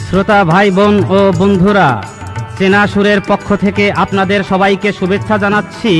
শ্রোতা ভাই বোন ও বন্ধুরা, চেনা সুরের পক্ষ থেকে আপনাদের সবাইকে শুভেচ্ছা জানাচ্ছি।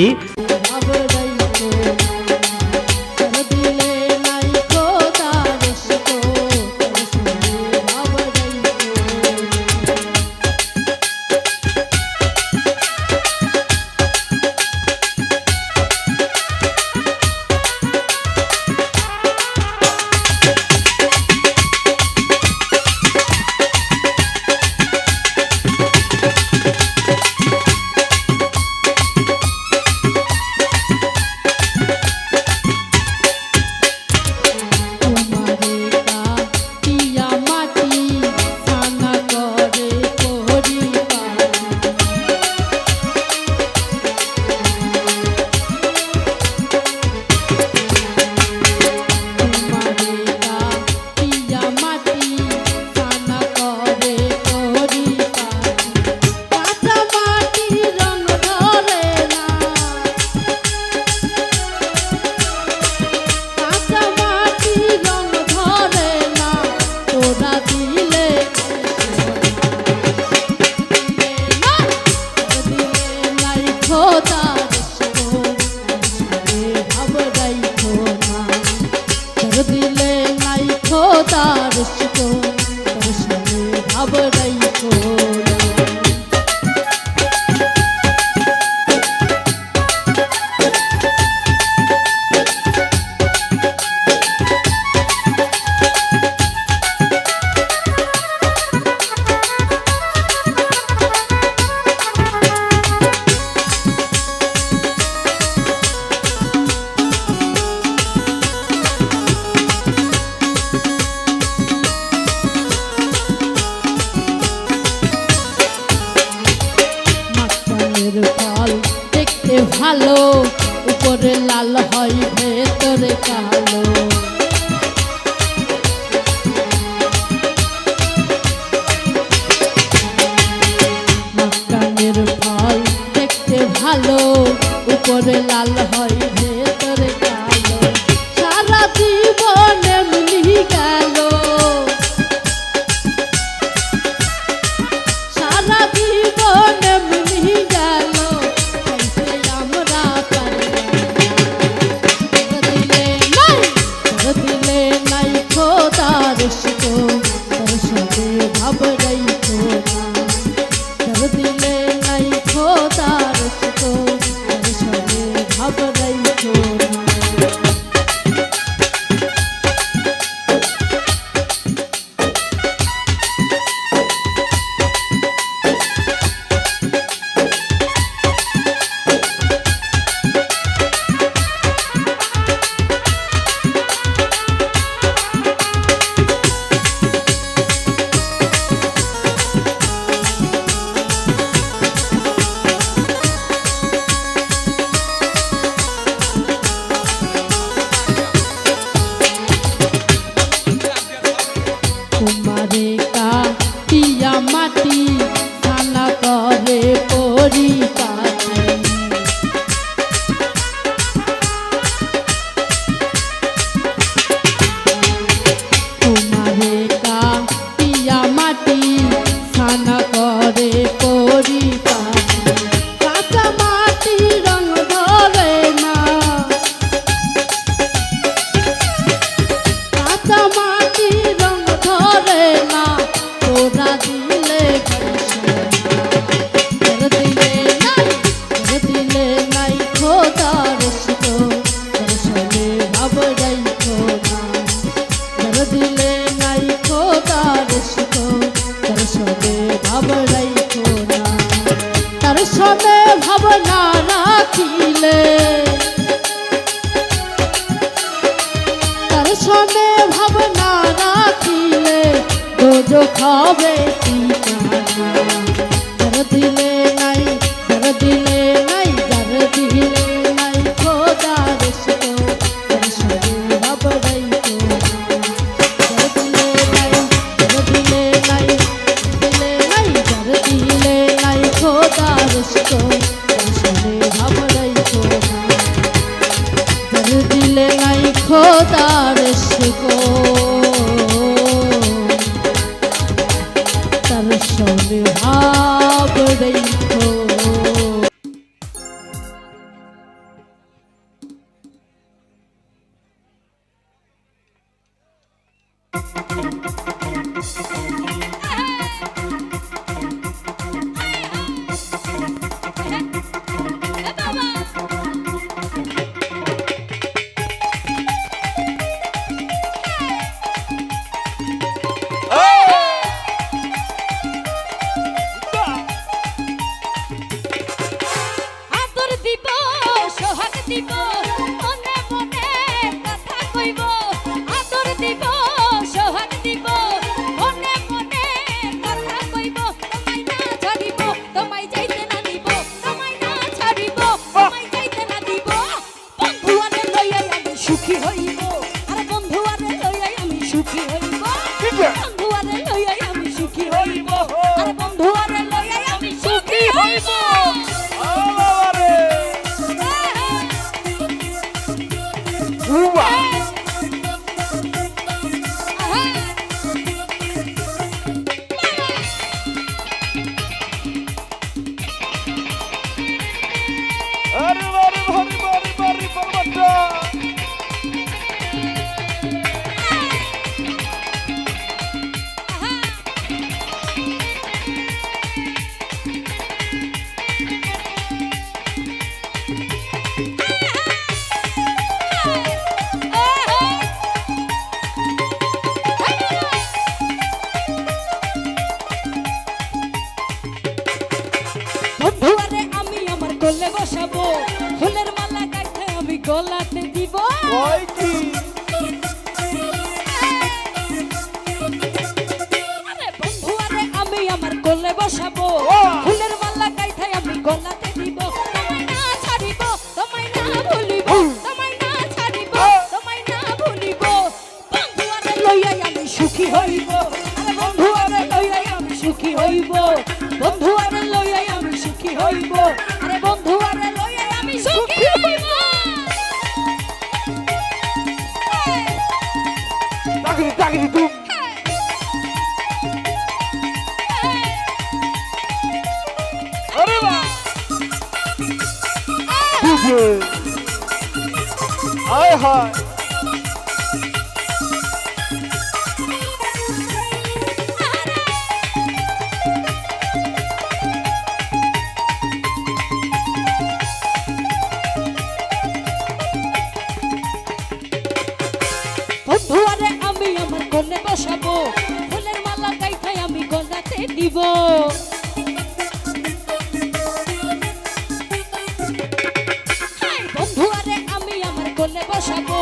ভালো উপরে লাল হয় ভেতরে কালো, মাকানের ফল দেখতে ভালো উপরে লাল হয় ভেতরে কালো, সারা জীবন এমনি গেল, সারা জীবন এমনি গেল। মাটি খানা করে পরিপাটি, তোমারে কাটিয়া মাটি খানা করে পরিপাটি, কাঁচা মাটি রং ধরে না, কাঁচা মাটি রং ধরে না, তোরা দিলে নাই খোদার দর্শনে ভাব রাইখো না, দিলে নাই খোদার দর্শনে ভাব রাইখো না, দর্শনে ভাব না রাখিলে, দর্শনে ভাব না রাখিলে দোজখ হবে ঠিকানা, দিলে নাই, দিলে নাই, দিলে নাই খোদার দর্শনে ভাব রাইখো না, দিলে নাই, দিলে নাই, দিলে নাই, দিলে নাই খোদার দর্শনে ভাব রাইখো না, দিলে নাই খোদার ভীষণ ভাব রেখো। আদর দিব সোহাগ দিব মনে মনে কথা কইব। আদর দিব সোহাগ দিব মনে মনে কথা কইব। তোমায় না ছাড়িব তোমায় যাইতে না দিব। তোমায় না ছাড়িব তোমায় যাইতে না দিব। বন্ধু আরে লইয়াই আমি সুখী হইব। আর বন্ধু আরে লইয়াই আমি সুখী হইব। বন্ধু আরে লইয়াই আমি সুখী হইব। আর বন্ধু আরে লইয়াই আমি সুখী হইব। বন্ধু আরে আমি আমার কোলে বসাবো। ফুলের মালা গাইতে আমি গলাতে দিব। আরে বন্ধু আরে আমি আমার কোলে বসাবো। ফুলের মালা গাইতে আমি গলাতে দিব। তোমায় না ছাড়িব তোমায় না ভুলিব। তোমায় না ছাড়িব তোমায় না ভুলিব। বন্ধু আরে লইয়াই আমি সুখী হইব। আরে বন্ধু আরে লইয়াই আমি সুখী হইব। বন্ধু আরে লইয়াই আমি সুখী হইব। আরে বন্ধু আরে লইয়াই আমি সুখী হইব। Takri takri tum. Are ba. Duje. Ay hay. বন্ধু আরে আমি আমার কোলে বসাবো। ফুলের মালা গাইতে আমি গলাতে দিব। বন্ধু আরে আমি আমার কোলে বসাবো।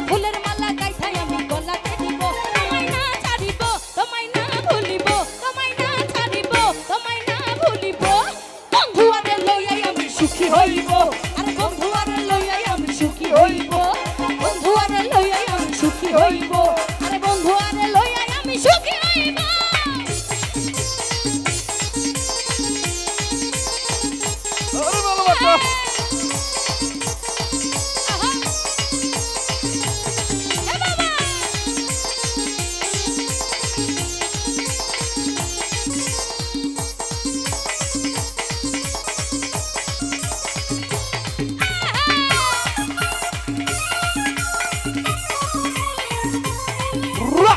ফুলের মালা গাইতে আমি গলাতে দিব। তোমায় না ছাড়িব তোমায় না ভুলিব। তোমায় না ছাড়িব তোমায় না ভুলিব। বন্ধু আরে লইয়াই আমি সুখী হইব। আর বন্ধু আরে লইয়াই আমি সুখী হইব। বন্ধু আরে লইয়াই আমি সুখী হইব। আরে বন্ধু আরে লইয়াই আমি সুখী হইব। Are bala bata. আহা। এ বাবা। Ra.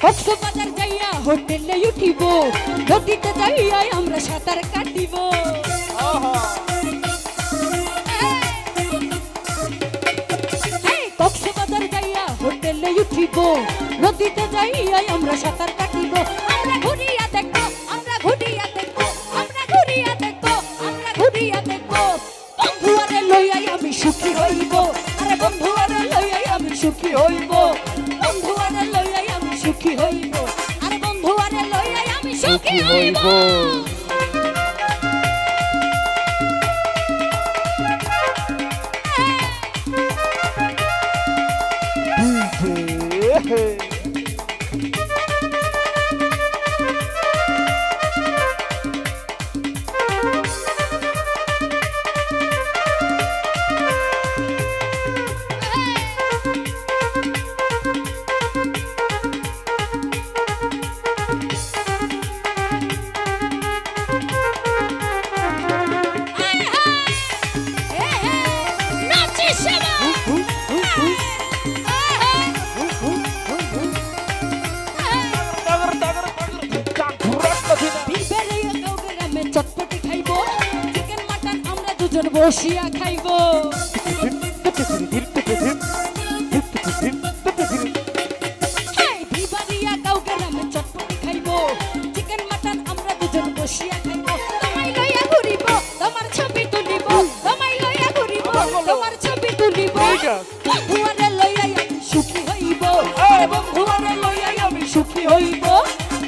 কক্সবাজার যাইয়া হোটেলে উঠিব। নদীতে যাইয়া আমরা সাঁতার কাটিব। Aha. কক্সবাজার যাইয়া হোটেলে উঠিব। নদীতে যাইয়া আমরা সাঁতার কাটিব। আমরা ঘুরিয়া দেখবো আমরা ঘুরিয়া দেখবো আমরা ঘুরিয়া দেখবো আমরা ঘুরিয়া দেখবো। বন্ধু আরে লইয়াই আমি সুখী হইব। আরে বন্ধু আরে লইয়াই আমি সুখী হইব। বন্ধু আরে লইয়াই আমি সুখী হইব। আরে বন্ধু আরে লইয়াই আমি সুখী হইব। Duje. বসিয়া খাইব দিবারিয়া গাও গ্রামে চটপটি খাইব চিকেন মাটন আমরা দুজন বসিয়া খাইব তোমায় লইয়া ঘুরিব তোমার ছবি তুলিব তোমায় লইয়া ঘুরিব তোমার ছবি তুলিব বন্ধুয়ারে লইয়া আমি সুখী হইব আরে বন্ধুয়ারে লইয়া আমি সুখী হইব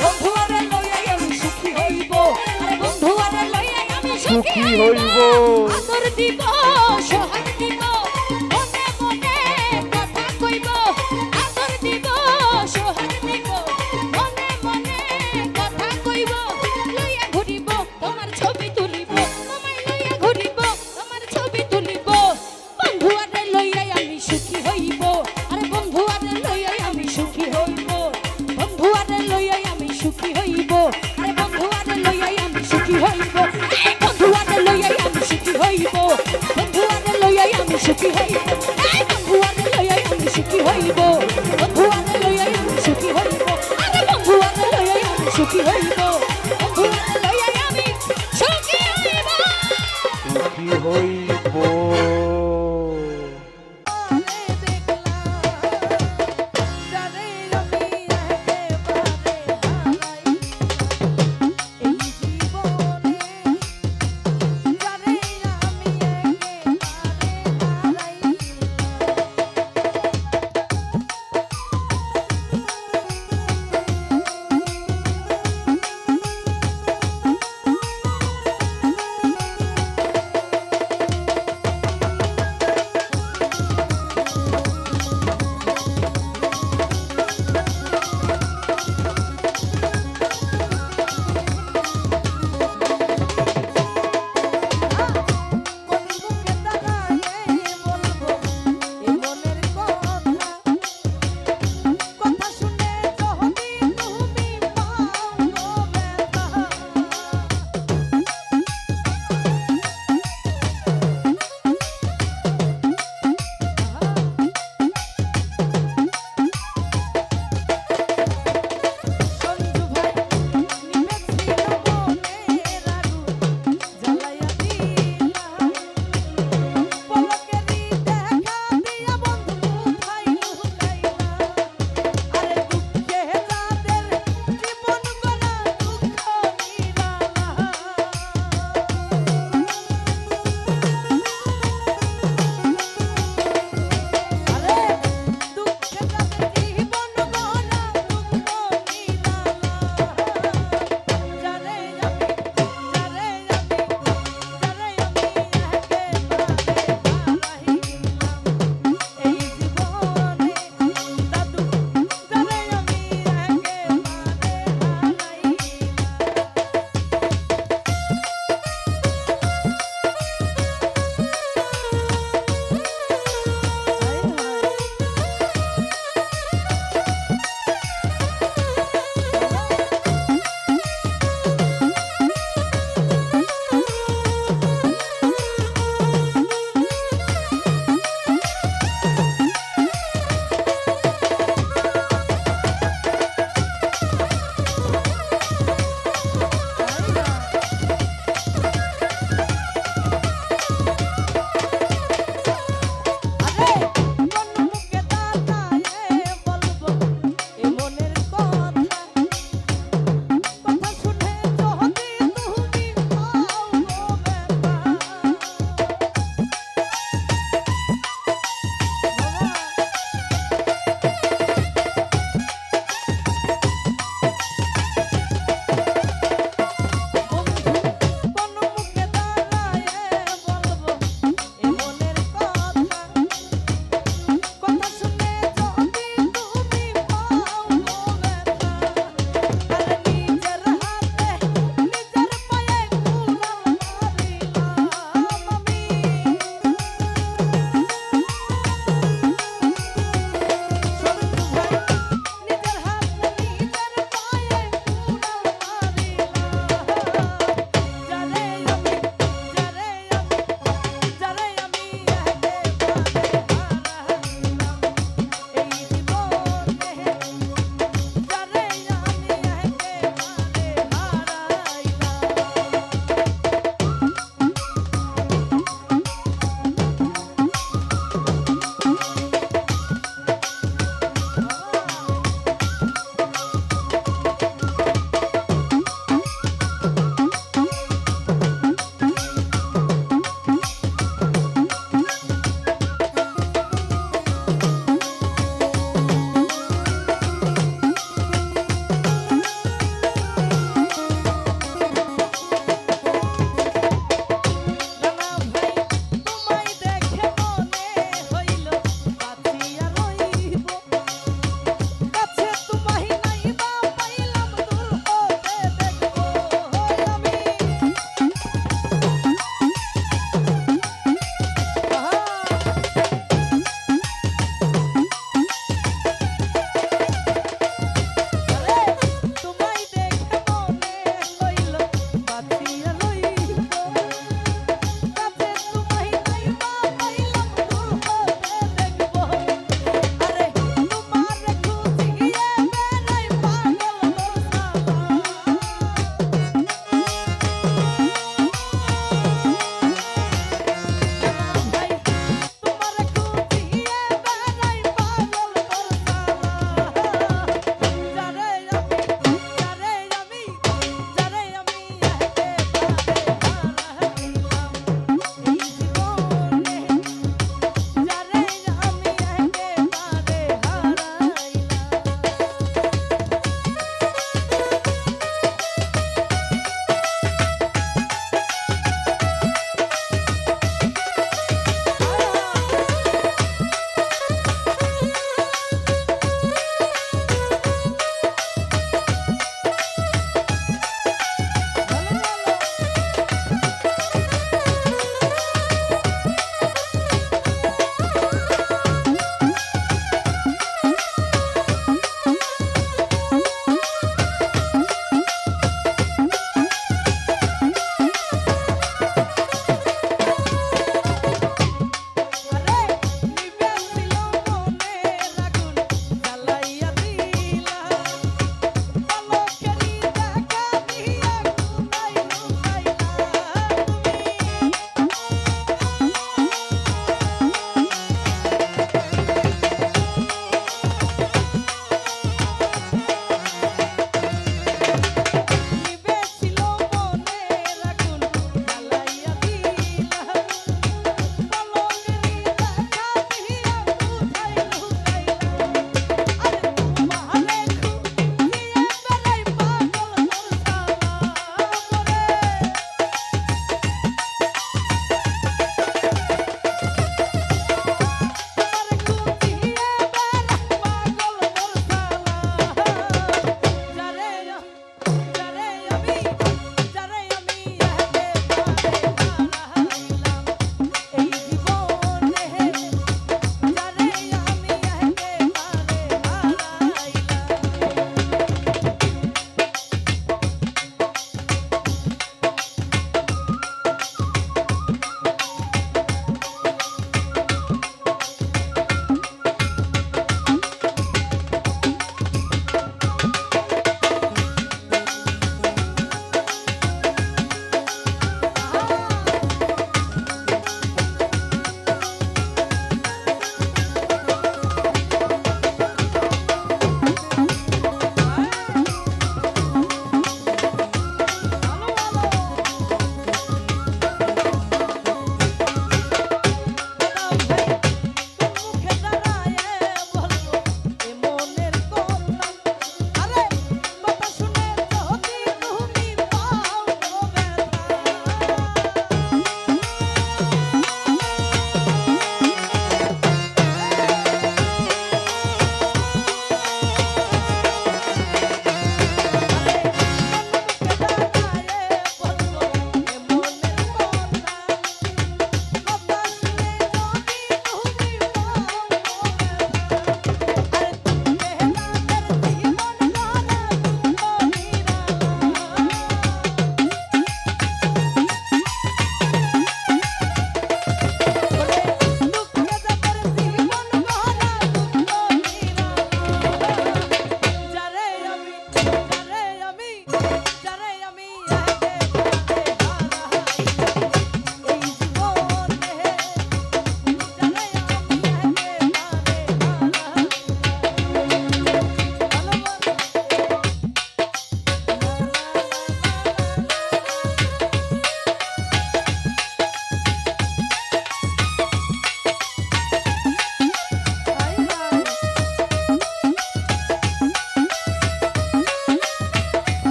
বন্ধুয়ারে লইয়া আমি সুখী হইব আরে বন্ধুয়ারে লইয়া আমি সুখী হইব আদর দিব সোহাগ দিব মনে মনে কথা কইব আদর দিব সোহাগ দিব মনে মনে কথা কইব লইয়া ঘুরিব তোমার ছবি তুলিব তোমায় লইয়া ঘুরিব তোমার ছবি তুলিব বন্ধুয়ারে লইয়া আমি সুখী হইব আরে বন্ধুয়ারে লইয়া আমি সুখী হইব বন্ধুয়ারে লইয়া আমি সুখী হইব আরে বন্ধুয়ারে লইয়া আমি সুখী হইব এই বন্ধুয়ারে লইয়া আমি সুখী হইব বন্ধুয়ারে লইয়া আমি সুখী হইব এই বন্ধুয়ারে লইয়া আমি সুখী হইব বন্ধুয়ারে লইয়া আমি সুখী হইব আরে বন্ধুয়ারে লইয়া আমি সুখী হইব বন্ধুয়ারে লইয়া আমি সুখী হইব সুখী হইব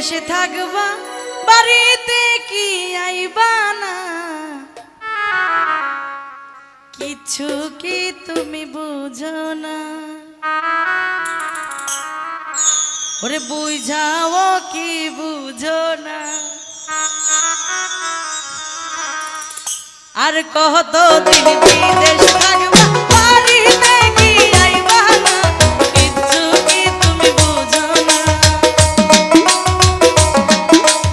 বিদেশে থাকবা বাড়িতে কি আইবা না কিছু কি তুমি বুঝো না ওরে বুঝাও কি বুঝো না আর কত দিন বিদেশ থাকবা বাড়িতে কি আইবা না কিছু কি তুমি বুঝো না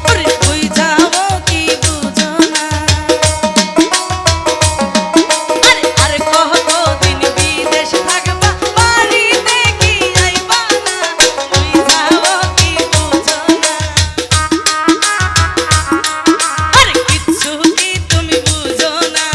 ওরে বুঝাও কি বুঝো না আরে আর কত দিন বিদেশ থাকবা বাড়িতে কি আইবা না বুঝাও কি বুঝো না আরে কিছু কি তুমি বুঝো না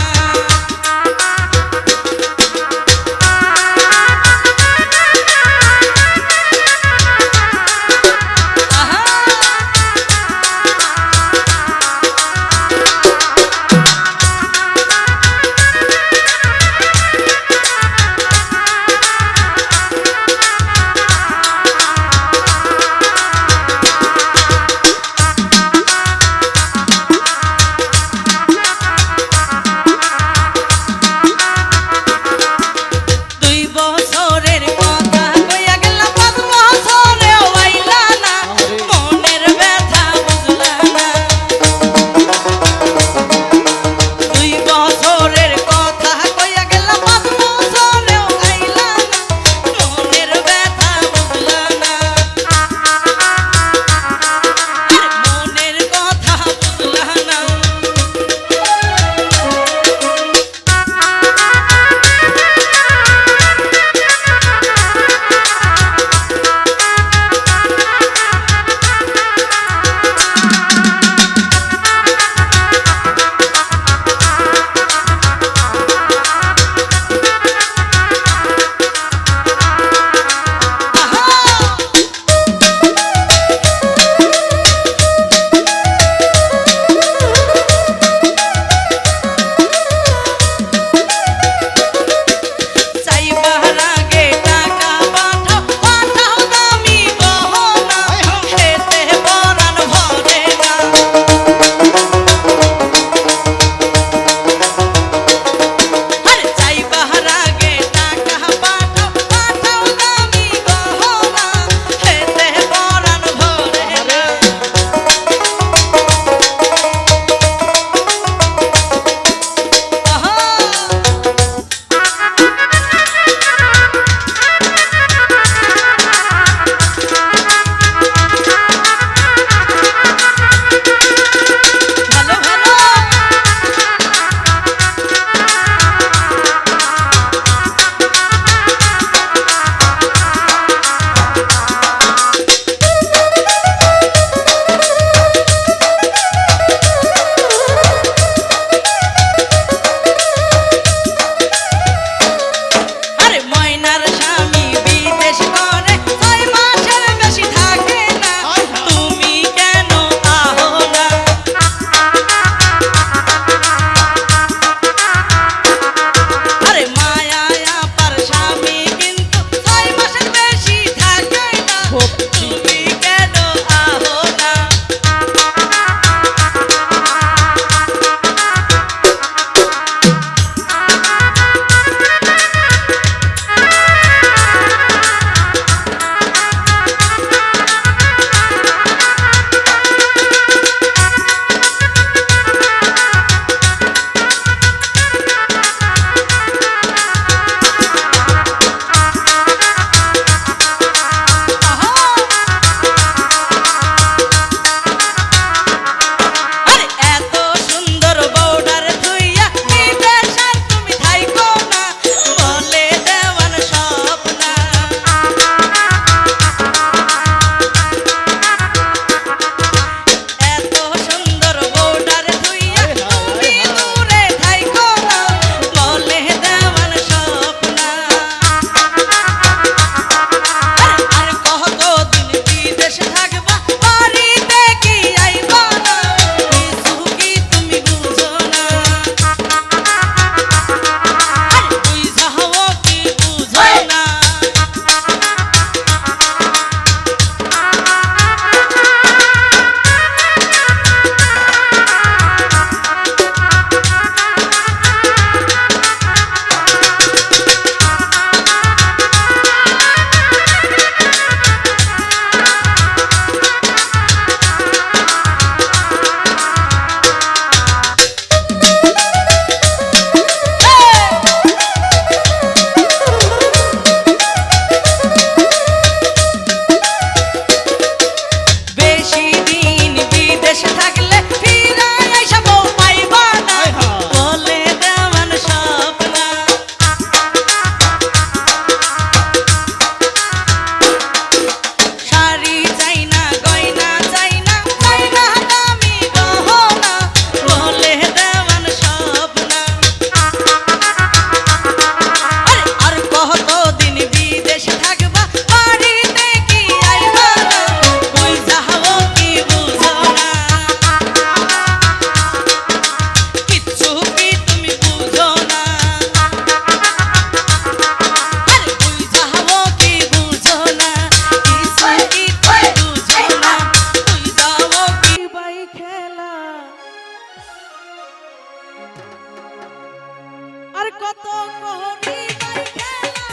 কত করি বাই খেলা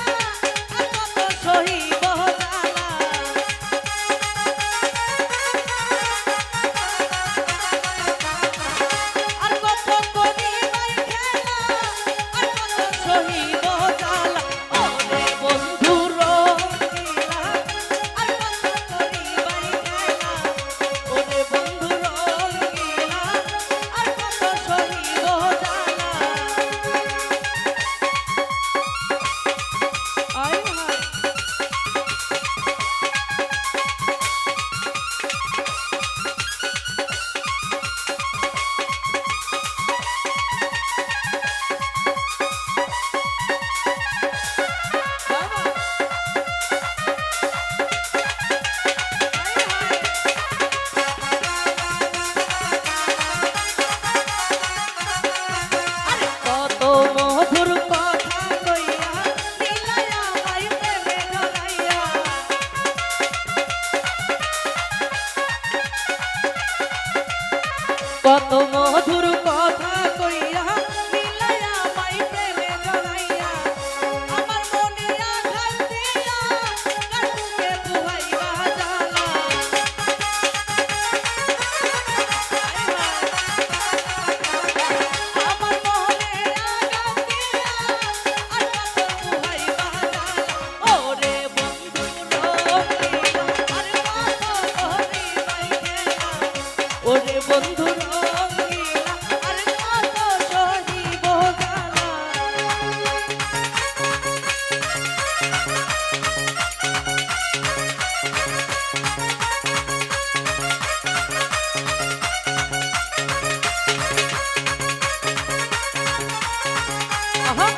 আর কত সহিব জ্বালা আর কত করি বাই খেলা আর কত সহিব জ্বালা ওরে বন্ধু রঙ্গিলা আর কত করি বাই খেলা ওরে বন্ধু রঙ্গিলা আর কত সহিব জ্বালা আয় হায় আরে কত মধুর কথা কইয়া দিলায়া ভাই প্রেমে জড়াইয়া কত মধুর কথা কইয়া দিলায়া ভাই প্রেমে জড়াইয়া আমার মনে আঘাত দিয়া কাটুকে বুহাইবা জ্বালা আমার মনে আঘাত দিয়া আর কত বুহাইবা জ্বালা ওরে বন্ধু রঙ্গিলা আর কত করি বাই খেলা ওরে বন্ধু রঙ্গিলা আর কত সহিব জ্বালা আহা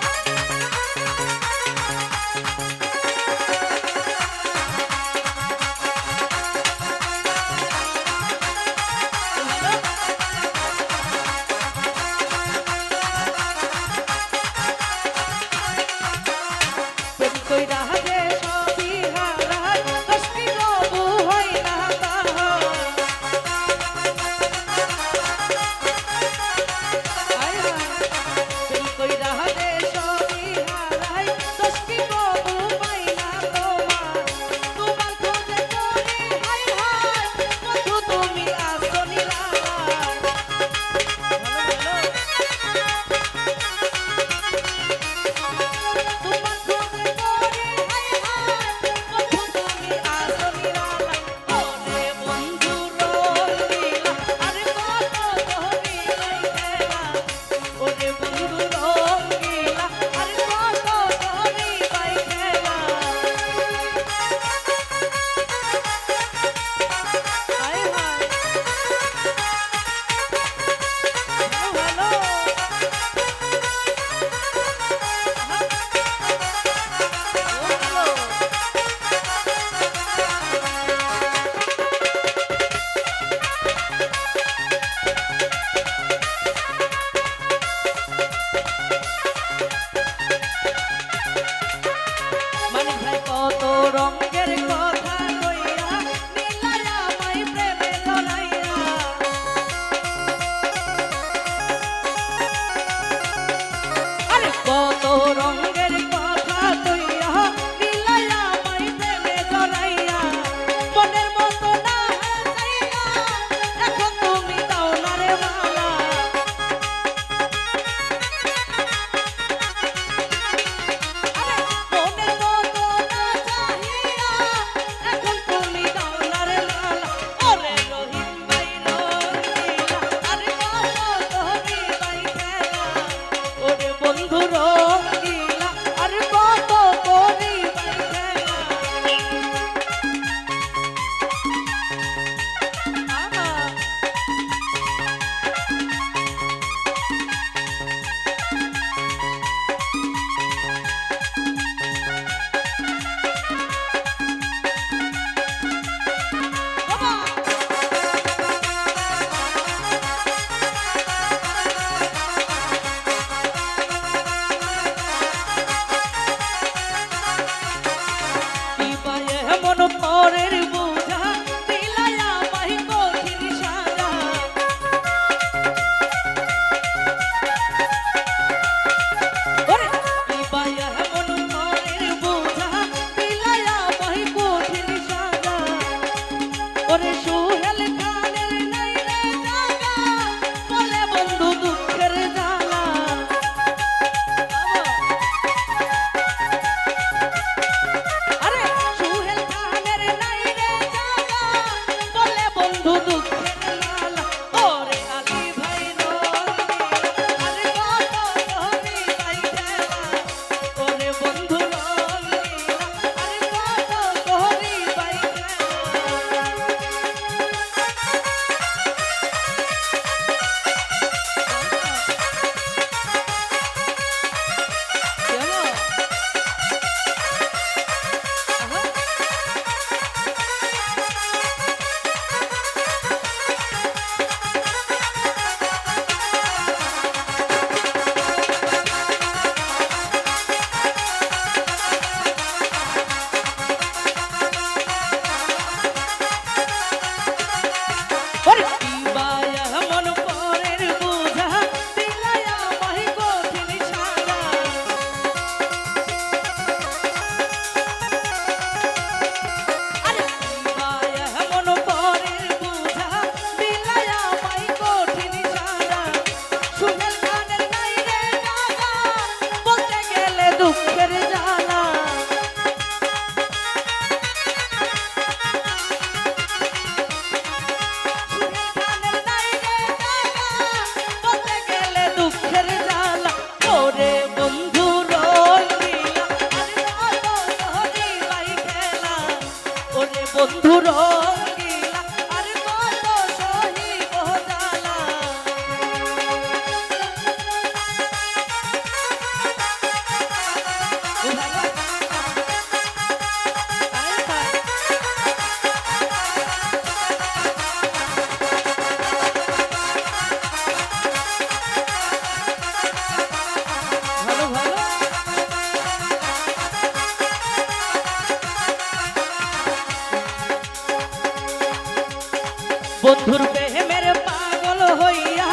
বন্ধুর প্রেমের পাগল হইয়া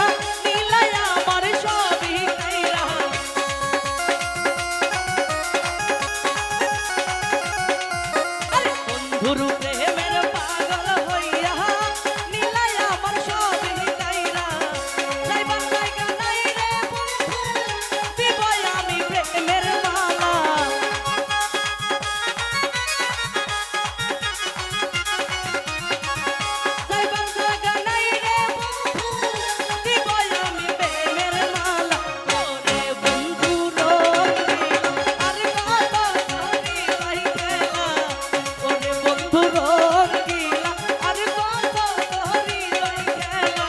নীলাই আমার সবই কাইরা বন্ধুর প্রেমের পাগল হইয়া নীলাই আমার সবই কাইরা যাইবার জায়গা নাই রে বন্ধু দিবই আমি প্রেমের মালা যাইবার জায়গা নাই রে বন্ধু দিবই আমি প্রেমের মালা ওরে বন্ধু রঙ্গিলা আর কত ধরি ভাই খেলা ওরে বন্ধু রঙ্গিলা আর কত ধরি ভাই খেলা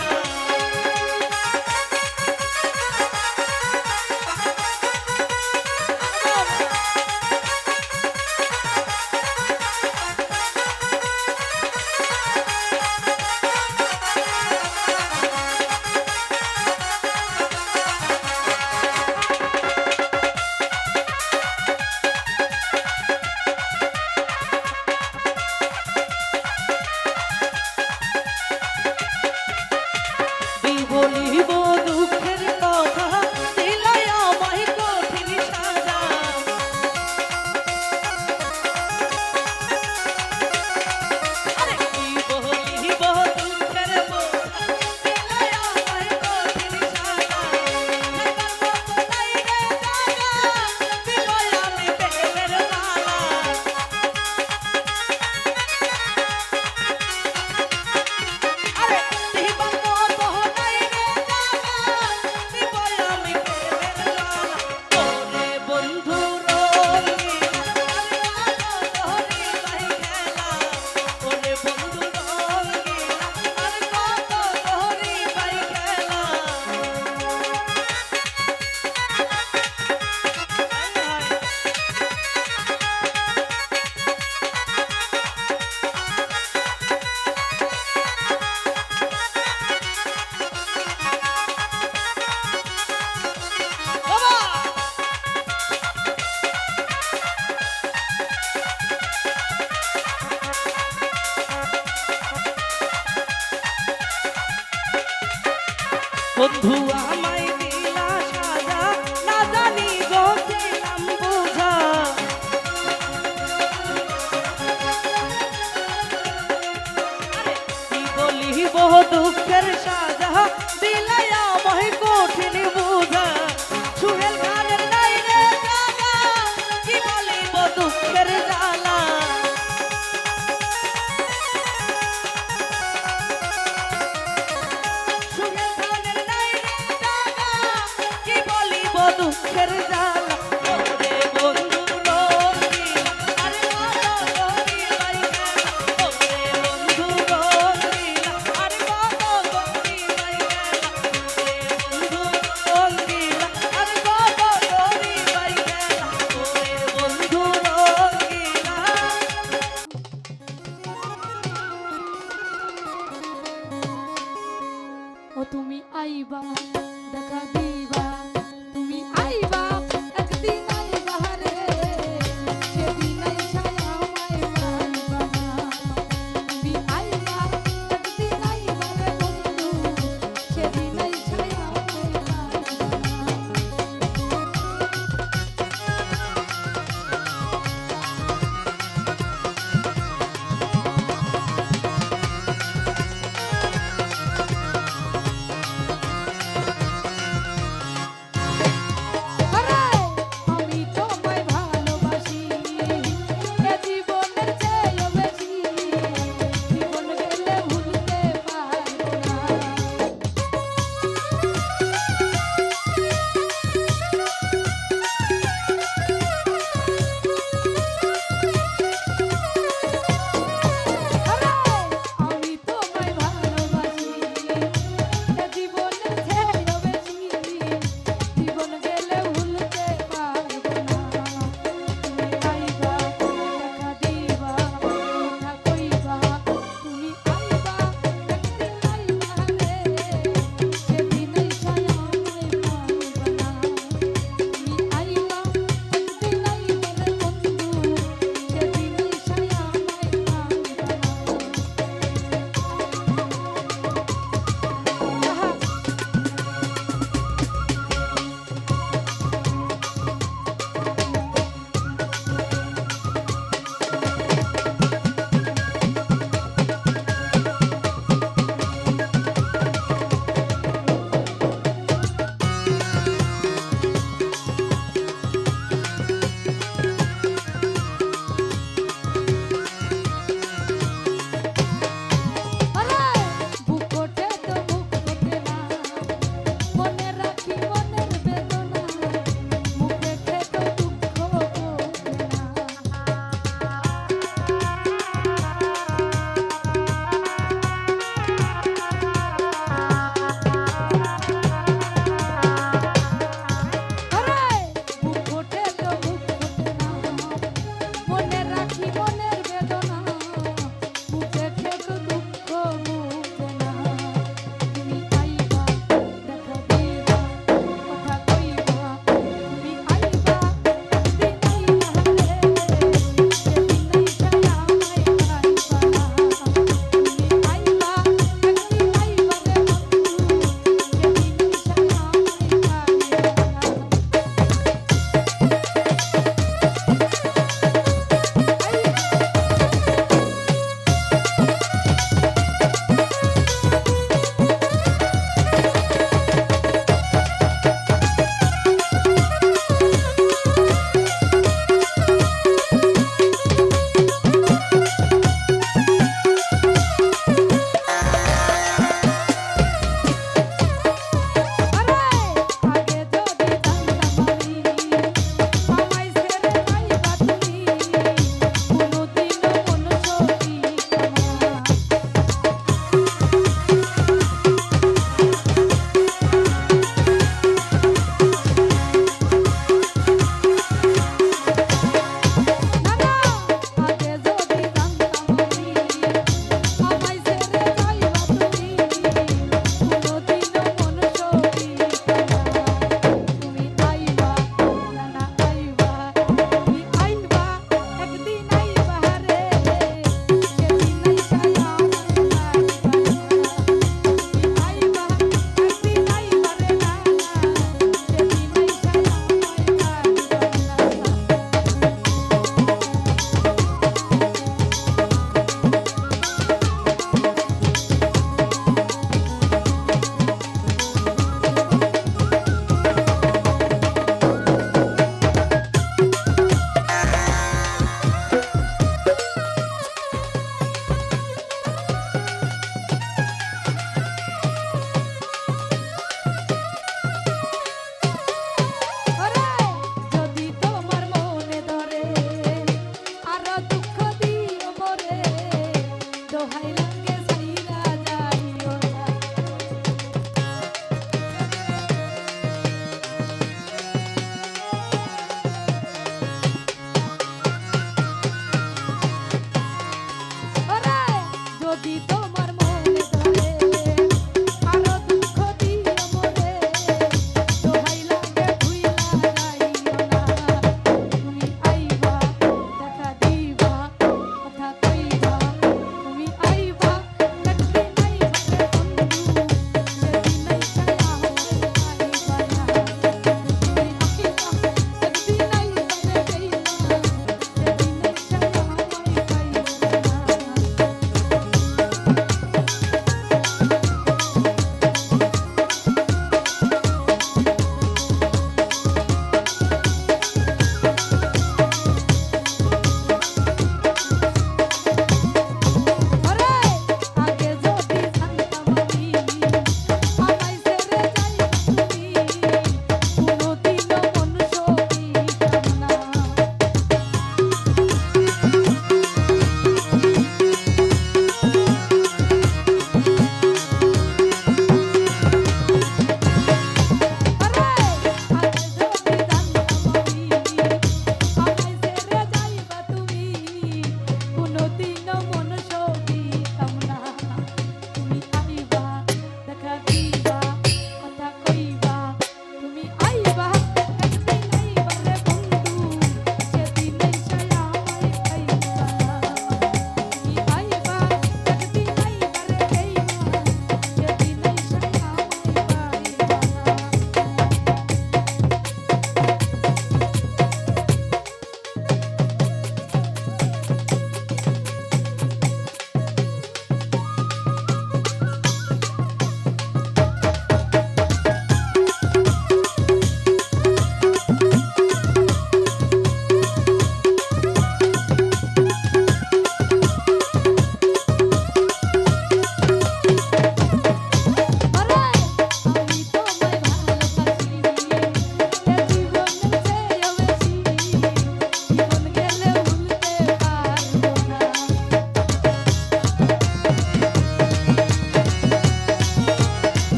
বলিব দুঃখের কথা দিলাই আমায় কঠিন সাজা আরে কি বলিব দুঃখের কথা দিলাই আমায় কঠিন সাজা যাইবার মতো নাই রে জাগা দিবই আমি প্রেমের মালা আরে দিবার মতো নাই রে জাগা দিবই আমি প্রেমের মালা ওরে বন্ধু রঙ্গিলা আর কত ধরি ভাই খেলা ওরে বন্ধু রঙ্গিলা আর কত ধরি ভাই খেলা বন্ধু আমায় দিলা সাজা না জানি গো ছিলাম বোঝা আরে কি বলিব দুঃখের সাজা দিলাই আমায় কঠিন বোঝা সুহেল খানের নাই রে জাগা কি বলিব দুঃখের জ্বালা সুহেল খানের নাই রে জাগা কি বলিব দুঃখের জ্বালা ওরে বন্ধু রঙ্গিলা আর কত ধরি ভাই খেলা ওরে বন্ধু রঙ্গিলা আর কত ধরি ভাই খেলা ওরে বন্ধু রঙ্গিলা আর কত ধরি ভাই খেলা ওরে বন্ধু রঙ্গিলা ও তুমি আইবা দেখা দিবা তুমি আইবা একদিন আইবা রে সেদিন ছায়া আমায় পাইবা না তুমি আইবা একদিন আইবা রে বন্ধু সেদিন ছায়া আমায় পাইবা না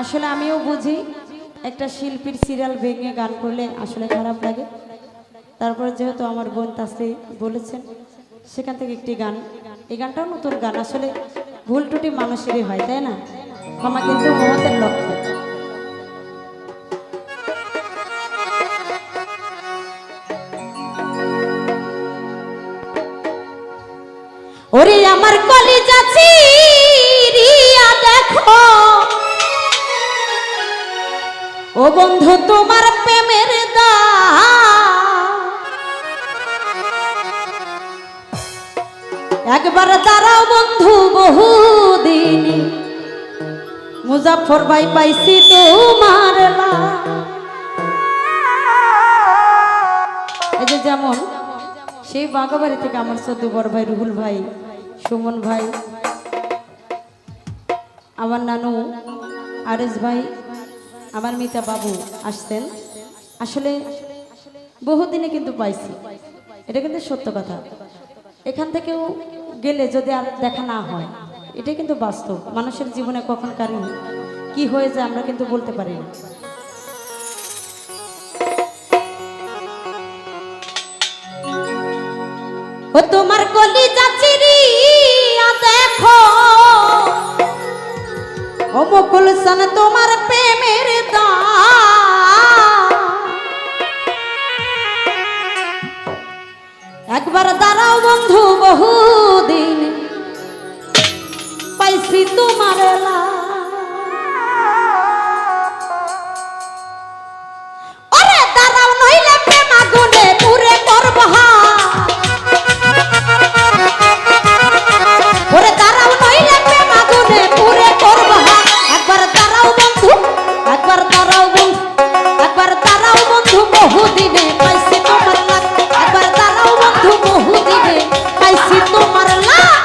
আসলে আমিও বুঝি একটা শিল্পীর সিরিয়াল ভেঙে গান করলে আসলে খারাপ লাগে। তারপরে যেহেতু আমার বোন তাসি বলেছেন, সেখান থেকে একটি গান, এই গানটাও নতুন গান। আসলে ভুল ত্রুটি মানুষেরই হয়, তাই না? ক্ষমা কিন্তু মহতের লক্ষ্য। ওরে আমার কলিজা চিরিয়া দেখো, ও বন্ধু তোমার প্রেমের দাম, একবার দাঁড়াও বন্ধু বহুদিন, মুজাফর ভাই পাইছি তোমার লাম। এই যে যেমন সেই বাগাবাড়ি থেকে আমার সদ্য বড় ভাই রুহুল ভাই, সুমন ভাই, আমার নানু আরেস ভাই, আমার মিতা বাবু আসছেন। আসলে বহুদিনে কিন্তু পাইছি, এটা কিন্তু সত্য কথা। এখান থেকেও গেলে যদি আর দেখা না হয়, এটা কিন্তু বাস্তব। মানুষের জীবনে কখন কারি কি হয়ে যায় আমরা কিন্তু বলতে পারি না। ও তোমার কলিজা চিরিয়া দেখো, ও মুকুল সান তোমার প্রেমের দাম, একবার দাঁড়াও বন্ধু বহুদিন, পাইছি তোমার লাম। ওরে দাঁড়াও নইলে প্রেম আগুনে পুরে করব হাত, ওরে দাঁড়াও নইলে প্রেম আগুনে পুরে করব হাত। একবার দাঁড়াও বন্ধু, একবার দাঁড়াও বন্ধু, একবার দাঁড়াও বন্ধু বহুদিনে পাইছি তোমার লাগ, একবার দাঁড়াও বন্ধু বহুদিনে পাইছি তোমার লাগ।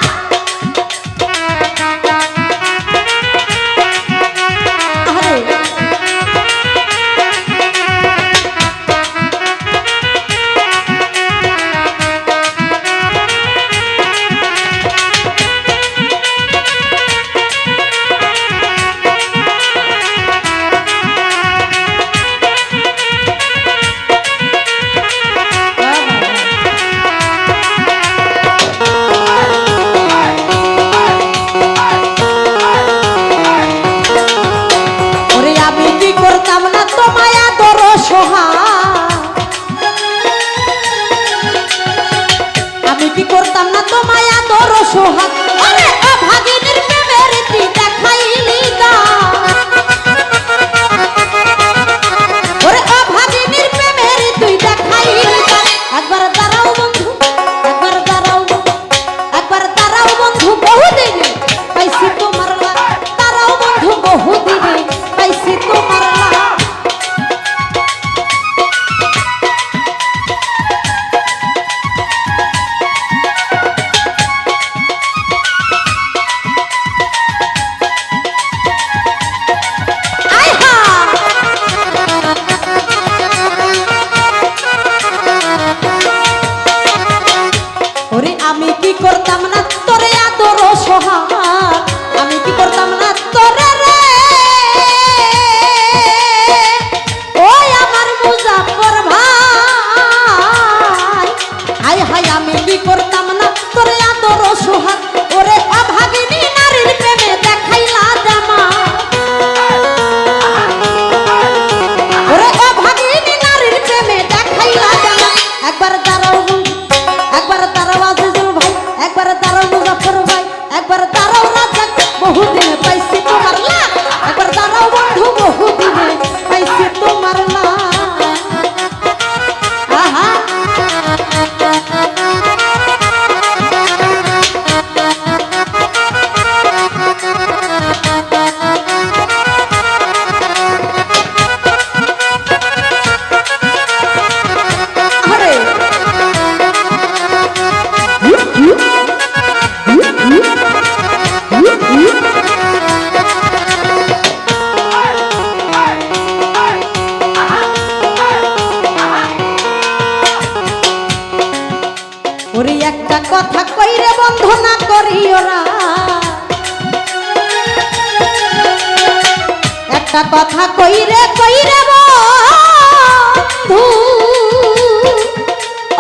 একটা কথা কইরে কইরে বন্ধু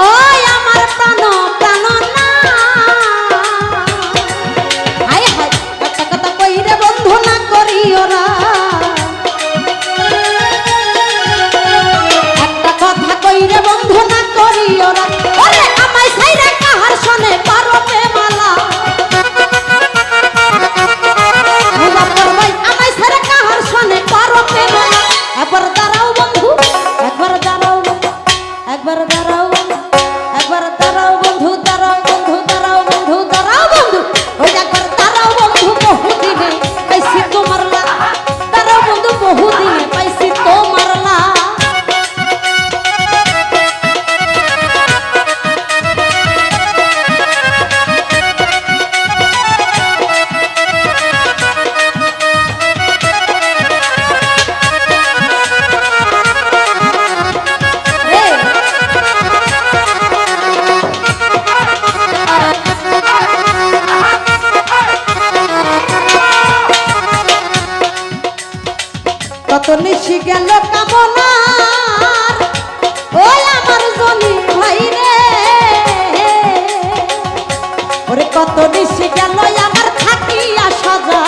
ওই আমার প্রাণ প্রাণ না হায় হায় একটা কথা কইরে বন্ধু না করিও না একটা কথা কইরে বন্ধু না করিও না ওরে আমায় ছাইরা কাহার শোনে পারো প্রেমালা মুজাফফর ভাই আমায় ছাইরা কাহার শোনে পারো প্রেমালা একবার দাঁড়াও বন্ধু একবার দাঁড়াও একবার দাঁড়াও একবার দাঁড়াও বন্ধু দাঁড়াও বন্ধু দাঁড়াও বন্ধু দাঁড়াও বন্ধু ওই একবার দাঁড়াও বন্ধু বহুদিনে পাইছি তোমার লা দাঁড়াও বন্ধু বহুদিনে পাইছি তোমার লা কত নিশি গেল কামনার ওই আমার জনি ভাই রে ওরে কত নিশি গেল আমার থাকিয়া সজা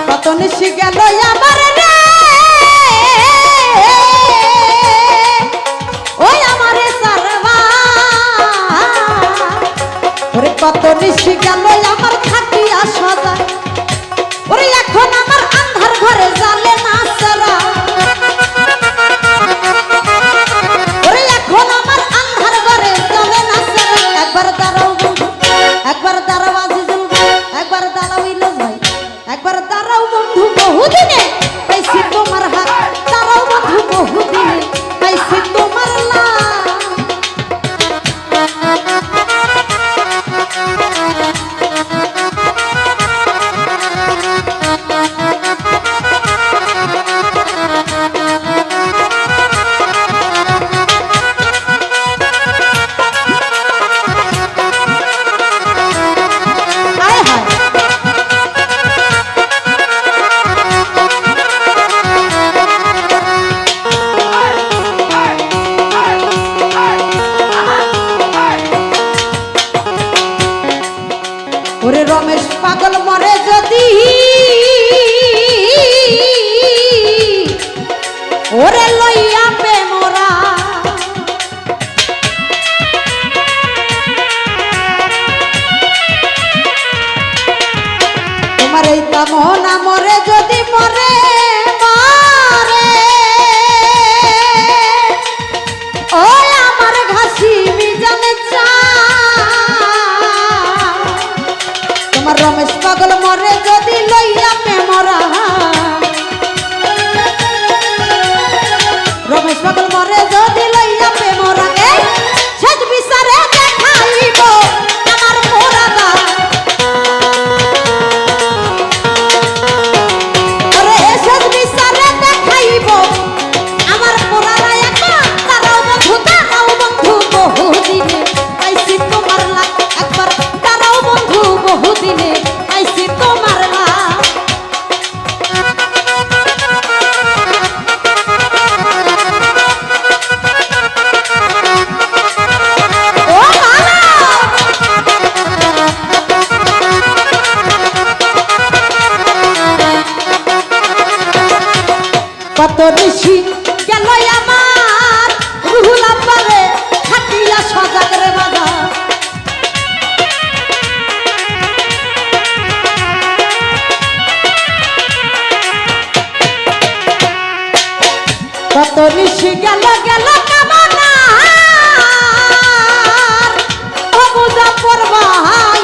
কত নিশি গেল আমার রে ওই আমারে সারবা ওরে কত নিশি গেল আমার থাকিয়া সজা ওরে এখন আমার আন্ধার ঘরে জ্বালে না সারা ওরে এখন আমার আন্ধার ঘরে জ্বালে না সারা একবার দাঁড়াও বন্ধু একবার দাঁড়াও আজিজুল ভাই একবার দাঁড়াও ইলাস ভাই একবার দাঁড়াও বন্ধু বহুদিনে পাইছি তোমার হাত দাঁড়াও বন্ধু বহুদিনে পাইছি তোমার লা হায় হায় ওরে রমেশ পাগল মরে যদি ওরে লইয়া মোরা তোমার এই কামনা মরে যদি মরে মারে ওই আমার ঘাসি মিজানে চা তোমার রমেশ পাগল মরে যদি লইয়া মরা রমেশ পাগল মরে যদি লইয়া মরা এই শেষ বিচারে দেখাইব আমার মোরাদা ওরে শেষ বিচারে দেখাইব আমার মোরাদা একা দাঁড়াও বন্ধু বহুদিনে পাইছি তোমার লা একবার দাঁড়াও বন্ধু বহুদিনে পাইছি তোমার লা ও মালা কত ঋষি গেল আমার রুহুলা পারে খাটিয়া সজাগ রে বাবা কত ঋষি গেল গেল কামনার ও মুজাফফর ভাই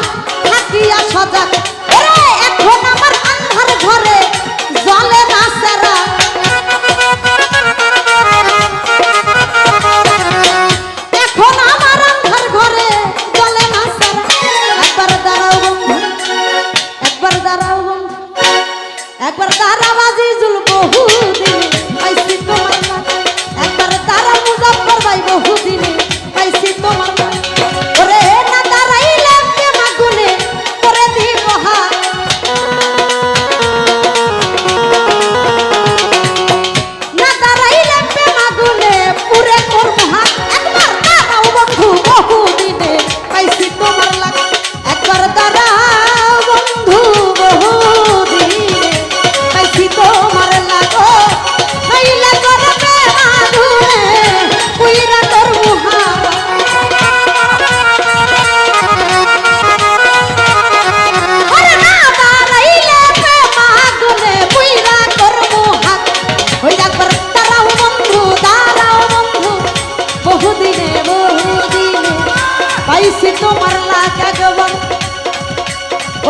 খাটিয়া সজাগ ওরে এখন আমার আন্ধার ঘরে জ্বলে না সেরা এখন আমার আন্ধার ঘরে জ্বলে না সেরা একবার দাঁড়াও বন্ধু একবার দাঁড়াও বন্ধু একবার দাঁড়াও আজিজুল বহুদিনে পাইছি তোমার লা একবার দাঁড়াও মুজাফফর ভাই বহুদিনে পাইছি তোমার লা ওরে না দাঁড়াইলে কেমা গুনে করে দিব হাত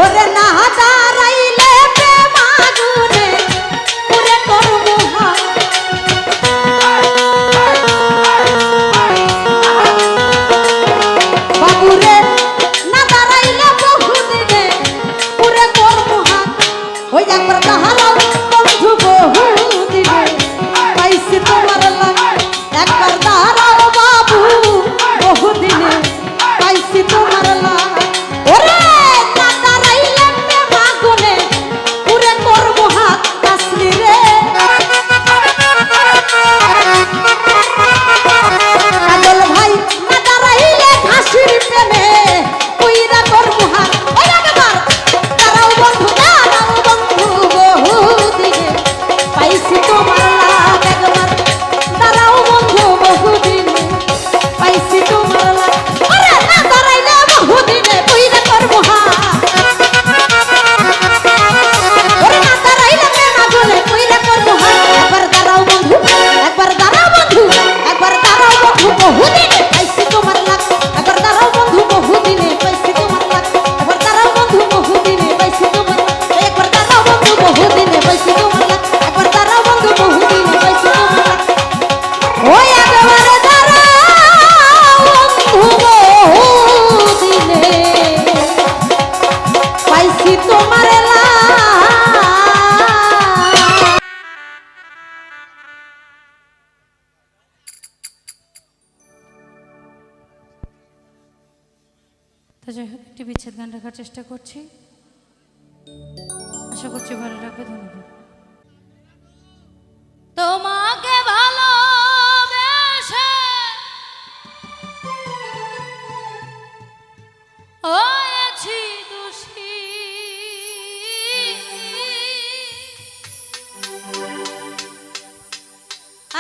ওরে না দাঁড়াইলে প্রেমাগুনে পুরে করবো হাত। বাবুরে না দাঁড়াইলে বহুদিনে পুরে করবো হাত। ওই একবার দাঁড়াও বন্ধু বহুদিনে পাইছি তোমার লাগ। একবার দাঁড়াও বাবু বহুদিনে পাইছি তোমার লাগ। ওরে না দাঁড়াইলে প্রেমাগুনে পুরে করবো হাত। কাশলি রে কাজল ভাই না দাঁড়াইলে ঘাসির প্রেমে কইরা করবো হাত। ওই একবার দাঁড়াও বন্ধু বহুদিনে পাইছি তোমার লাগ। একবার দাঁড়াও বন্ধু বহুদিনে পাইছি তোমার লাগ। ওরে না দাঁড়াইলে বহুদিনে কইরা করবো হাত। ওরে না দাঁড়াইলে প্রেমাগুনে কইরা করবো হাত। একবার দাঁড়াও বন্ধু, একবার দাঁড়াও বন্ধু, একবার দাঁড়াও বন্ধু বহুদিনে পাইছি তোমার লাগ। একবার দাঁড়াও বন্ধু বহুদিনে পাইছি তোমার লাগ। একবার দাঁড়াও বন্ধু বহুদিনে পাইছি তোমার লাগ। একবার দাঁড়াও বন্ধু বহুদিনে পাইছি তোমার লাগ। একবার দাঁড়াও বন্ধু বহুদিনে পাইছি তোমার লাগ। ওই একবারে দাঁড়াও বন্ধু বহুদিনে পাইছি তোমার লাগ। তো যাই হোক একটি বিচ্ছেদ গান রাখার চেষ্টা করছি, আশা করছি ভালো লাগবে। ধন্যবাদ। তোমাকে ভালোবেসে হয়েছি দোষী,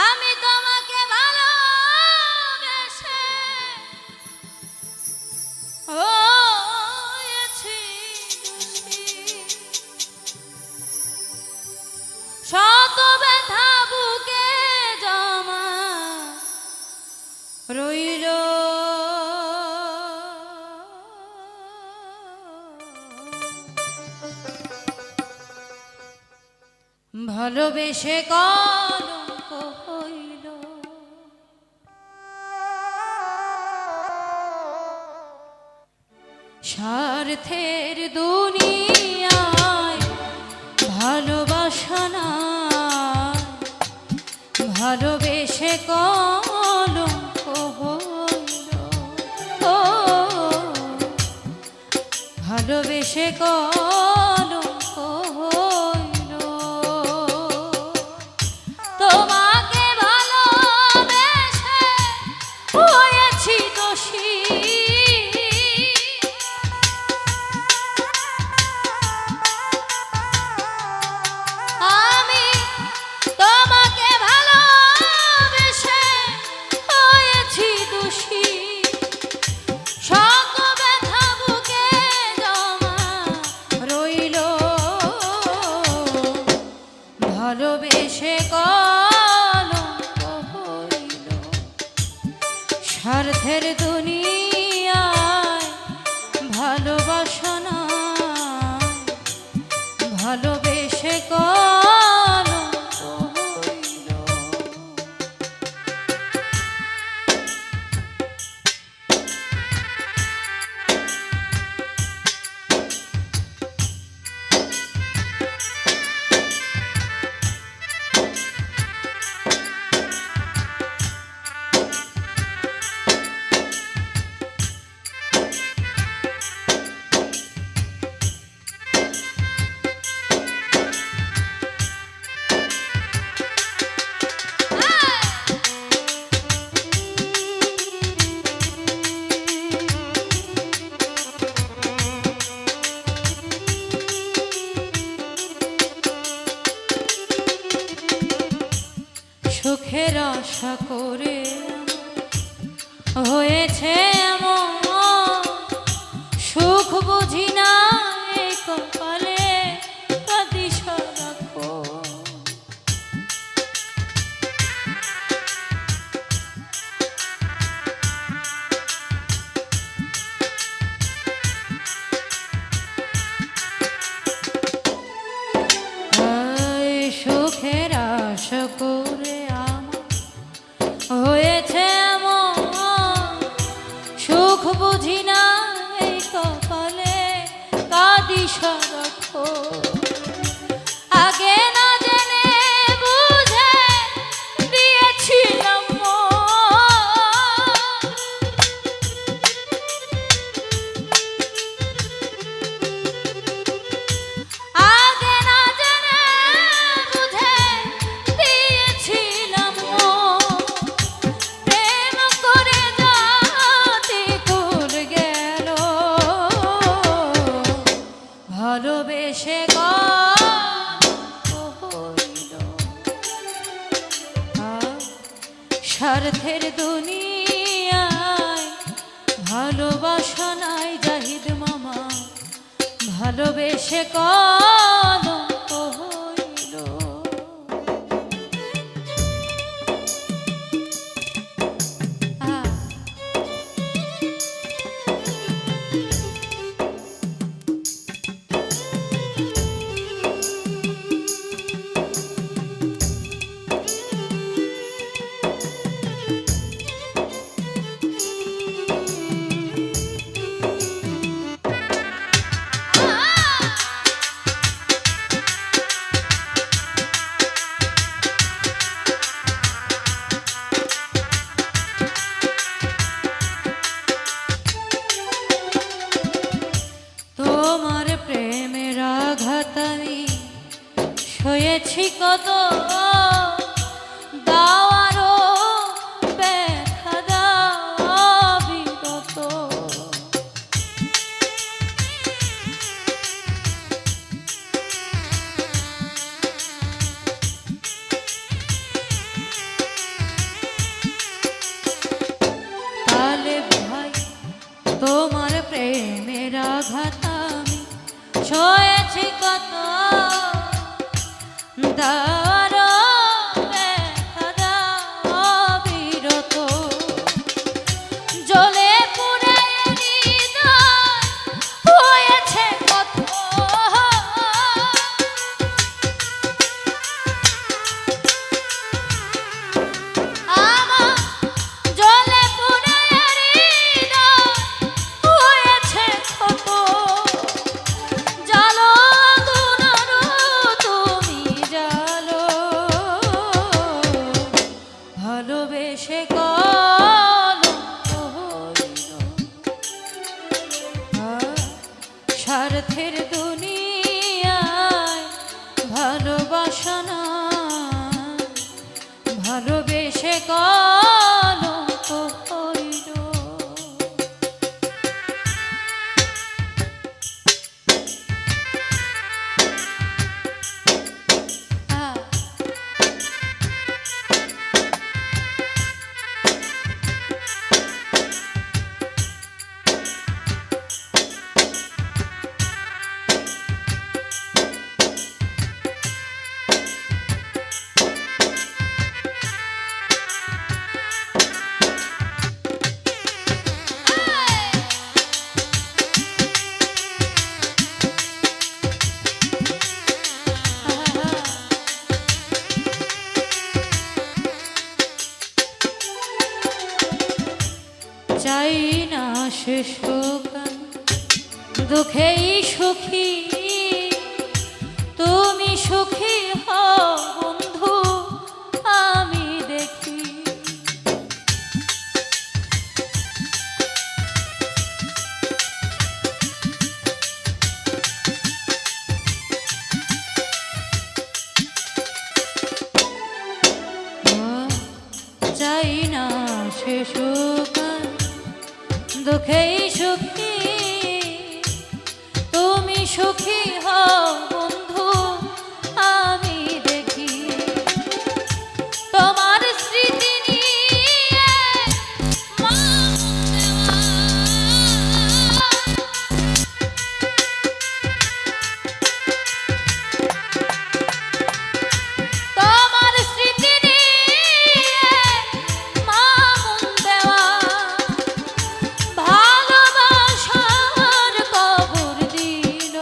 আমি তোমাকে ভালোবেসে হয়েছি দোষী। শত ব্যথা বুকে জমা রইল, ভালোবেসে কলঙ্ক হইল। স্বার্থের দুনিয়ায় ভালোবাসা না, ভালোবেসে কলঙ্ক হইল। ও ভালোবেসে কলঙ্ক হইল। তোমাকে ভালোবেসে হয়েছি দোষী, আমি তোমাকে ভালোবেসে হয়েছি দোষী। শত ব্যথা বুকে জমা রইল, ভালোবেসে কলঙ্ক হইল। স্বার্থের দুনিয়ায় ভালোবাসা না, ভালোবেসে কলঙ্ক হইল। সুখের আশা করে হয়েছে এমন, সুখ বুঝি না এই কপালে কাঁদি সারাক্ষণ। রাখো আগে না জেনে বুঝে দিয়েছিলাম আগে না জেনে বুঝে দিয়েছিলাম প্রেম করে যাতে কুল গেল ভালোবেসে স্বার্থের দুনিয়ায় ভালোবাসা নাই জাহিদ মামা ভালোবেসে কলঙ্ক হইল তোমার প্রেমের আঘাত আমি সয়েছি কত দাওয়ারও ব্যথা দাও বিরত তাহলে ভাই তোমার প্রেমের আঘাত আমি সয়েছি কত দারো ব্যথা দাও বিরত জ্বলে পুড়ে হৃদয় হয়েছে কত আমার জ্বলে পুড়ে হৃদয় হয়েছে কত জালো দুনারো তুমি জালো ভালোবেসে কলঙ্ক হইল স্বার্থের দুনিয়ায় ভালোবাসা না ভালোবেসে কলঙ্ক হইল চাই না শেষ গান দুঃখেই সুখী তুমি সুখী হও বন্ধু আমি দেখি চাই না শেষ গান দুঃখেই সুখী তুমি সুখী হও বন্ধু আমি দেখি তোমার স্মৃতি নিয়ে মন দেওয়া তোমার স্মৃতি নিয়ে মন দেওয়া ভালোবাসার কবর দিল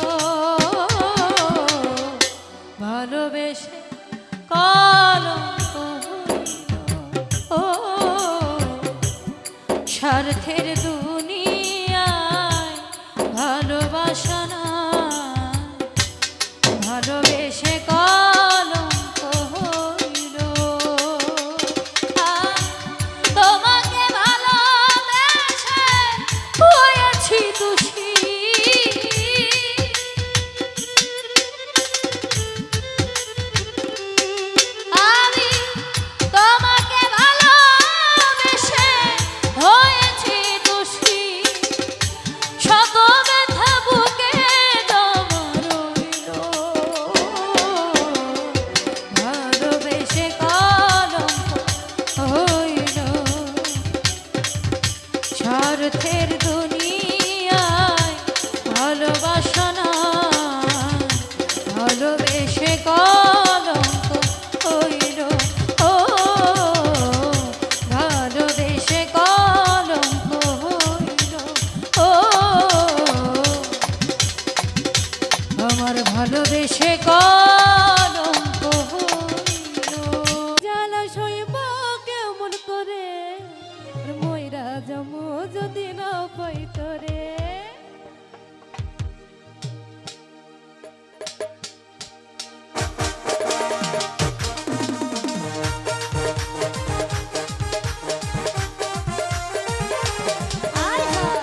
ভালোবেসে কলঙ্ক হইল। তোমাকে ভালোবেসে হয়েছি দোষী, আমি তোমাকে ভালোবেসে হয়েছি দোষী, শত ব্যথা বুকে জমা রইল। ভালোবেসে কলঙ্ক হইল। স্বার্থের দুনিয়ায় ভালোবাসা না, ভালোবেসে কলঙ্ক হইল। ও ভালোবেসে কলঙ্ক হইল। ও আমার ভালোবেসে কলঙ্ক হইল। জ্বালা সইব কেমন করে, ময়রা জমু যদি না পাই তোরে। আয় হায়।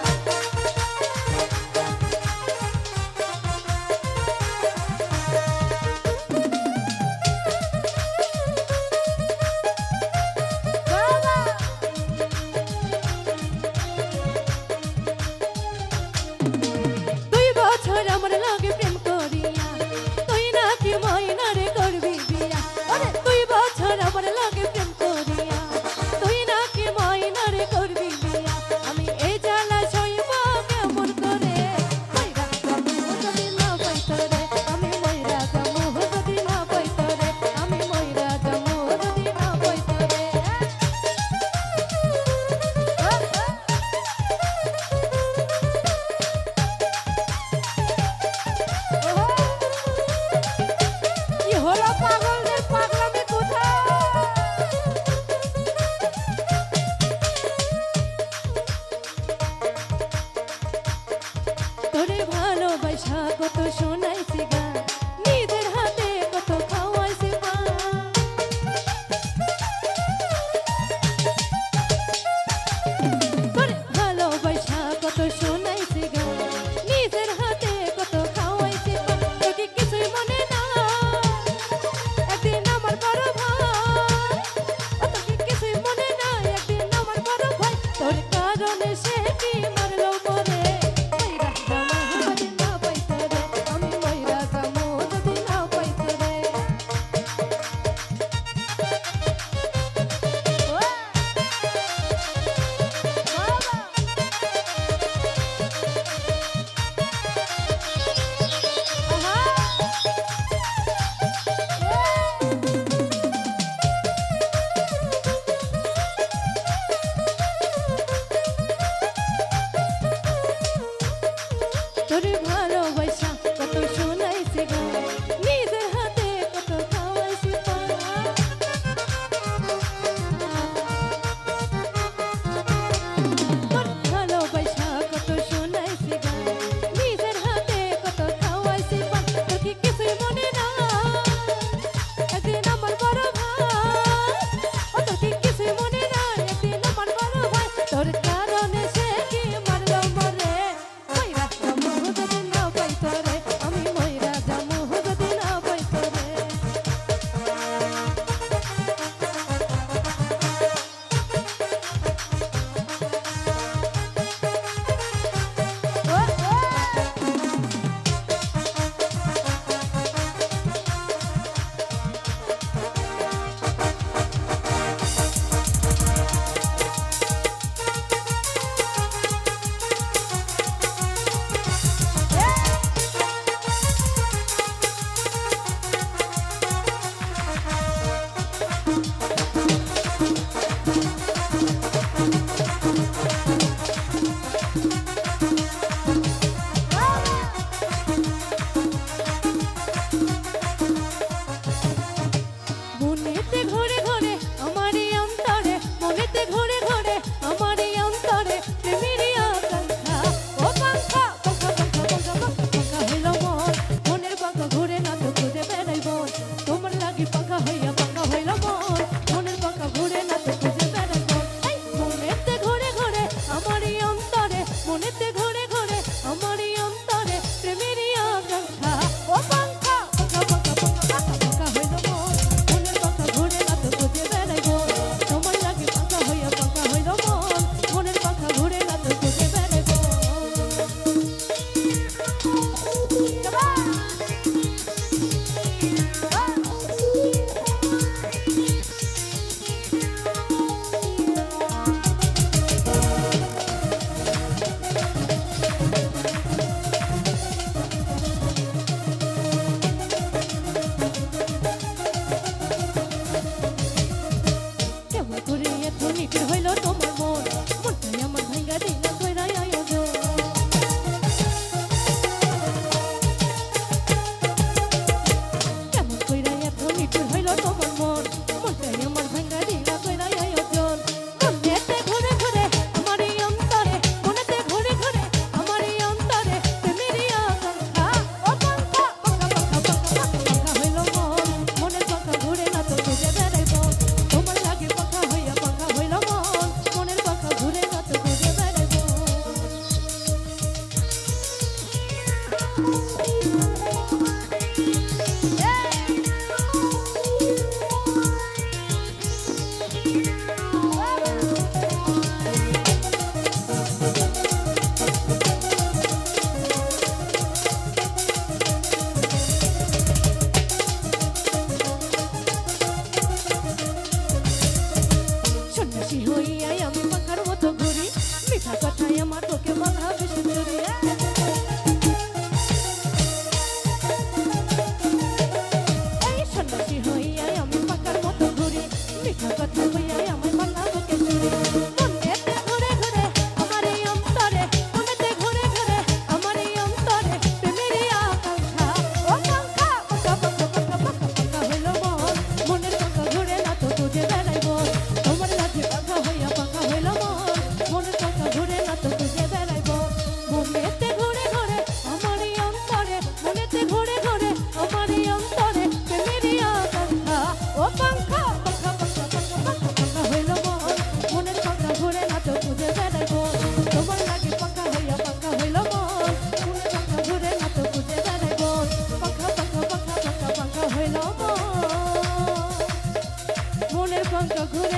ঘুরে